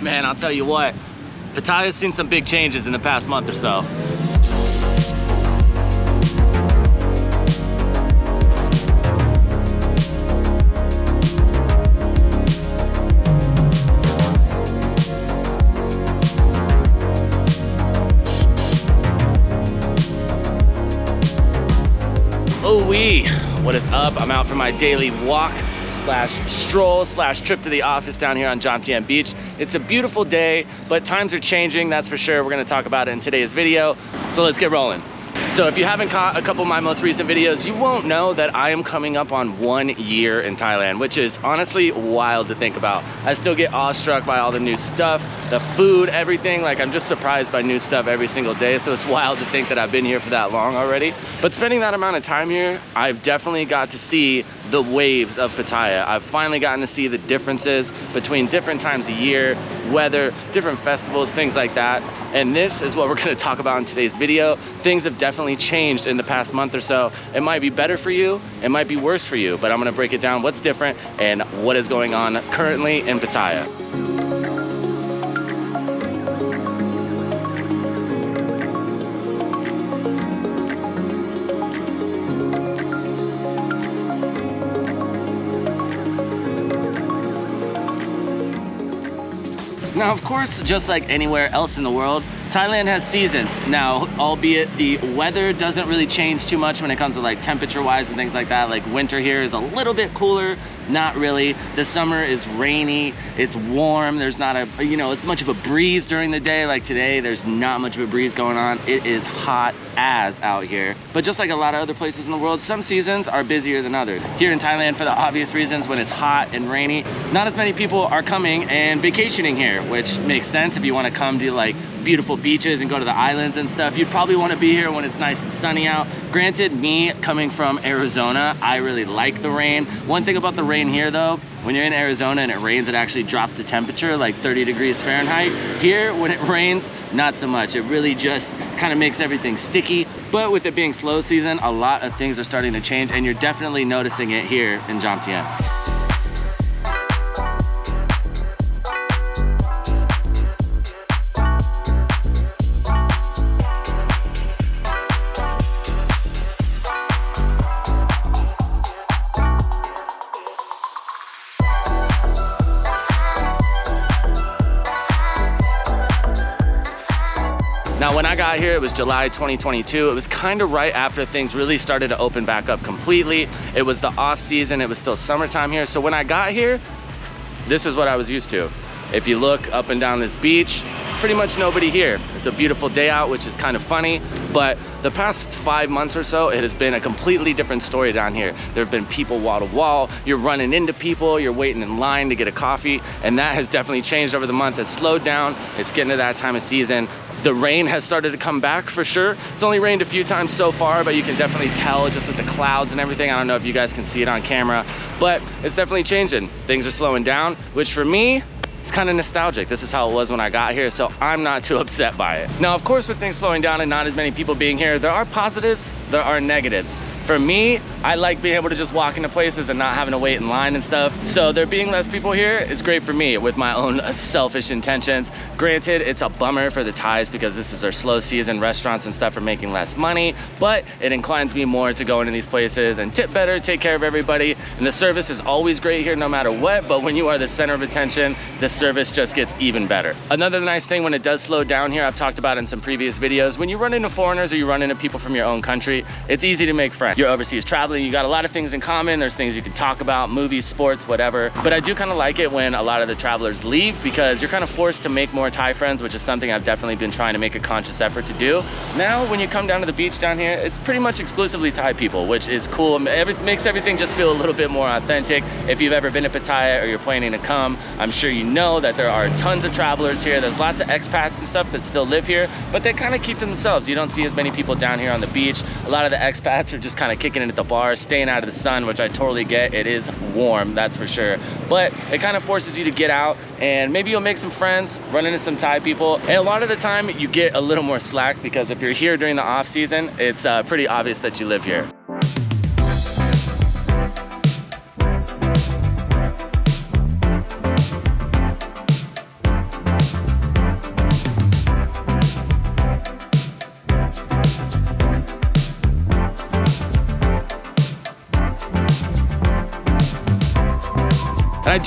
Man, I'll tell you what, Pattaya's seen some big changes in the past month or so. Oh-wee, what is up? I'm out for my daily walk slash stroll slash trip to the office down here on Jomtien Beach. It's a beautiful day, but times are changing, that's for sure. We're gonna talk about it in today's video. So let's get rolling. So if you haven't caught a couple of my most recent videos, you won't know that I am coming up on 1 year in Thailand, which is honestly wild to think about. I still get awestruck by all the new stuff, the food, everything. Like, I'm just surprised by new stuff every single day. So it's wild to think that I've been here for that long already. But spending that amount of time here, I've definitely got to see the waves of Pattaya. I've finally gotten to see the differences between different times of year, weather, different festivals, things like that. And this is what we're gonna talk about in today's video. Things have definitely changed in the past month or so. It might be better for you, it might be worse for you, but I'm gonna break it down what's different and what is going on currently in Pattaya. Now, of course, just like anywhere else in the world, Thailand has seasons. Now, albeit the weather doesn't really change too much when it comes to like temperature-wise and things like that. Like winter here is a little bit cooler, not really. The summer is rainy, it's warm. There's not as much of a breeze during the day. Like today, there's not much of a breeze going on. It is hot as out here. But just like a lot of other places in the world, some seasons are busier than others. Here in Thailand, for the obvious reasons, when it's hot and rainy, not as many people are coming and vacationing here, which makes sense if you want to come to like beautiful beaches and go to the islands and stuff. You'd probably want to be here when it's nice and sunny out. Granted, me coming from Arizona, I really like the rain. One thing about the rain here though, when you're in Arizona and it rains, it actually drops the temperature like 30 degrees Fahrenheit. Here, when it rains, not so much. It really just kind of makes everything sticky. But with it being slow season, a lot of things are starting to change, and you're definitely noticing it here in Jomtien. Now, when I got here, it was July 2022. It was kind of right after things really started to open back up completely. It was the off season, it was still summertime here. So when I got here, this is what I was used to. If you look up and down this beach, pretty much nobody here. It's a beautiful day out, which is kind of funny, but the past 5 months or so, it has been a completely different story down here. There have been people wall to wall, you're running into people, you're waiting in line to get a coffee, and that has definitely changed over the month. It's slowed down, it's getting to that time of season. The rain has started to come back for sure. It's only rained a few times so far, but you can definitely tell just with the clouds and everything. I don't know if you guys can see it on camera, but it's definitely changing. Things are slowing down, which for me, it's kind of nostalgic. This is how it was when I got here, so I'm not too upset by it. Now, of course, with things slowing down and not as many people being here, there are positives, there are negatives. For me, I like being able to just walk into places and not having to wait in line and stuff. So there being less people here is great for me with my own selfish intentions. Granted, it's a bummer for the Thais because this is our slow season. Restaurants and stuff are making less money, but it inclines me more to go into these places and tip better, take care of everybody. And the service is always great here no matter what, but when you are the center of attention, the service just gets even better. Another nice thing when it does slow down here, I've talked about in some previous videos, when you run into foreigners or you run into people from your own country, it's easy to make friends. You're overseas traveling, you got a lot of things in common. There's things you can talk about, movies, sports, whatever. But I do kind of like it when a lot of the travelers leave because you're kind of forced to make more Thai friends, which is something I've definitely been trying to make a conscious effort to do. Now, when you come down to the beach down here, it's pretty much exclusively Thai people, which is cool. It makes everything just feel a little bit more authentic. If you've ever been to Pattaya or you're planning to come, I'm sure you know that there are tons of travelers here. There's lots of expats and stuff that still live here, but they kind of keep to themselves. You don't see as many people down here on the beach. A lot of the expats are just kind of kicking it at the bar, staying out of the sun, which I totally get. It is warm, that's for sure. But it kind of forces you to get out and maybe you'll make some friends, run into some Thai people. And a lot of the time you get a little more slack because if you're here during the off season, it's pretty obvious that you live here.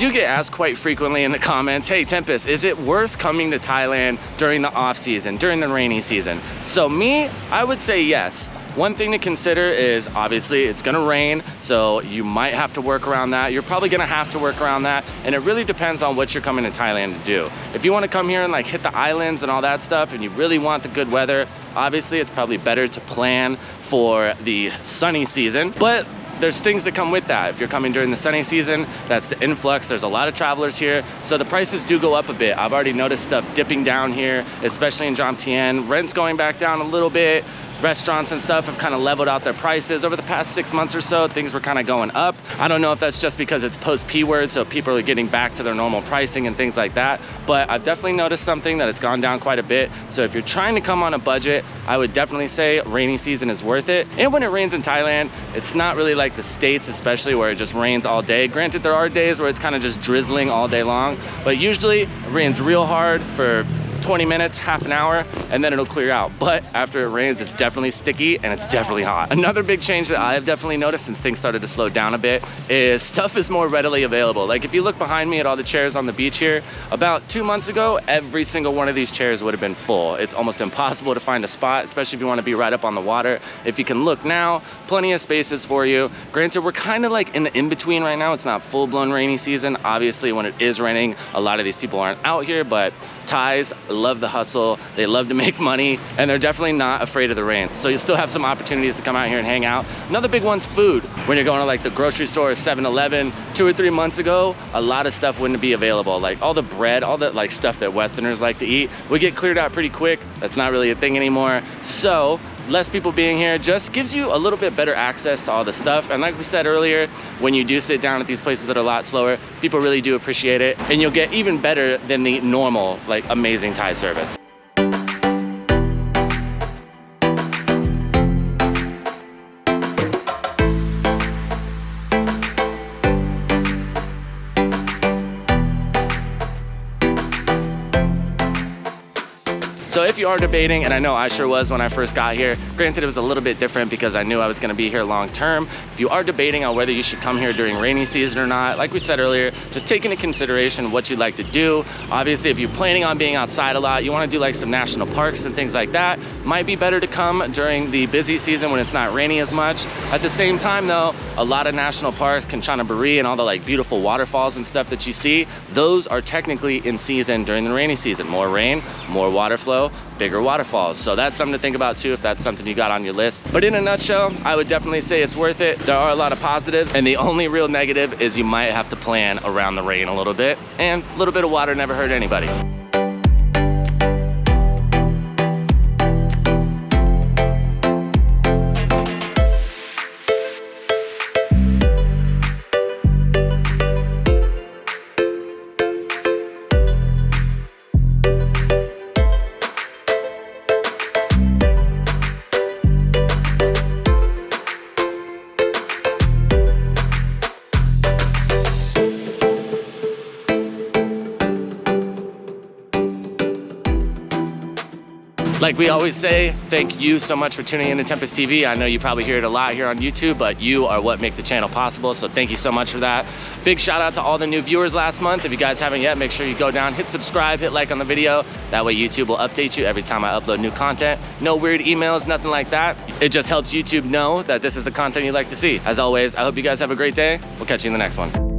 do get asked quite frequently in the comments, hey Tempus, is it worth coming to Thailand during the off season, during the rainy season? So me, I would say yes. One thing to consider is obviously it's gonna rain, so you might have to work around that. You're probably gonna have to work around that, and it really depends on what you're coming to Thailand to do. If you wanna come here and like hit the islands and all that stuff, and you really want the good weather, obviously it's probably better to plan for the sunny season, but there's things that come with that. If you're coming during the sunny season, that's the influx. There's a lot of travelers here, so the prices do go up a bit. I've already noticed stuff dipping down here, especially in Jomtien. Rent's going back down a little bit. Restaurants and stuff have kind of leveled out their prices. Over the past 6 months or so, things were kind of going up. I don't know if that's just because it's post-P word, so people are getting back to their normal pricing and things like that, but I've definitely noticed something that it's gone down quite a bit. So if you're trying to come on a budget, I would definitely say rainy season is worth it. And when it rains in Thailand, it's not really like the States, especially where it just rains all day. Granted, there are days where it's kind of just drizzling all day long, but usually it rains real hard for 20 minutes, half an hour, and then it'll clear out. But after it rains, it's definitely sticky and it's definitely hot. Another big change that I have definitely noticed since things started to slow down a bit is stuff is more readily available. Like if you look behind me at all the chairs on the beach here, about 2 months ago, every single one of these chairs would have been full. It's almost impossible to find a spot, especially if you want to be right up on the water. If you can look now, plenty of spaces for you. Granted, we're kind of like in the in-between right now. It's not full-blown rainy season. Obviously, when it is raining, a lot of these people aren't out here, but Thais love the hustle, they love to make money, and they're definitely not afraid of the rain. So you still have some opportunities to come out here and hang out. Another big one's food. When you're going to like the grocery store or 7-Eleven, 2 or 3 months ago, a lot of stuff wouldn't be available. Like all the bread, all the like stuff that Westerners like to eat would get cleared out pretty quick. That's not really a thing anymore. So less people being here just gives you a little bit better access to all the stuff. And like we said earlier, when you do sit down at these places that are a lot slower, people really do appreciate it, and you'll get even better than the normal, like amazing Thai service. So if you are debating, and I know I sure was when I first got here, granted it was a little bit different because I knew I was gonna be here long term. If you are debating on whether you should come here during rainy season or not, like we said earlier, just take into consideration what you'd like to do. Obviously, if you're planning on being outside a lot, you wanna do like some national parks and things like that, might be better to come during the busy season when it's not rainy as much. At the same time though, a lot of national parks, Kanchanaburi and all the like beautiful waterfalls and stuff that you see, those are technically in season during the rainy season. More rain, more water flow, bigger waterfalls. So that's something to think about too if that's something you got on your list. But in a nutshell, I would definitely say it's worth it. There are a lot of positives, and the only real negative is you might have to plan around the rain a little bit, and a little bit of water never hurt anybody. Like we always say, thank you so much for tuning in to Tempus TV. I know you probably hear it a lot here on YouTube, but you are what make the channel possible, so thank you so much for that. Big shout out to all the new viewers last month. If you guys haven't yet, make sure you go down, hit subscribe, hit like on the video. That way YouTube will update you every time I upload new content. No weird emails, nothing like that. It just helps YouTube know that this is the content you like to see. As always, I hope you guys have a great day. We'll catch you in the next one.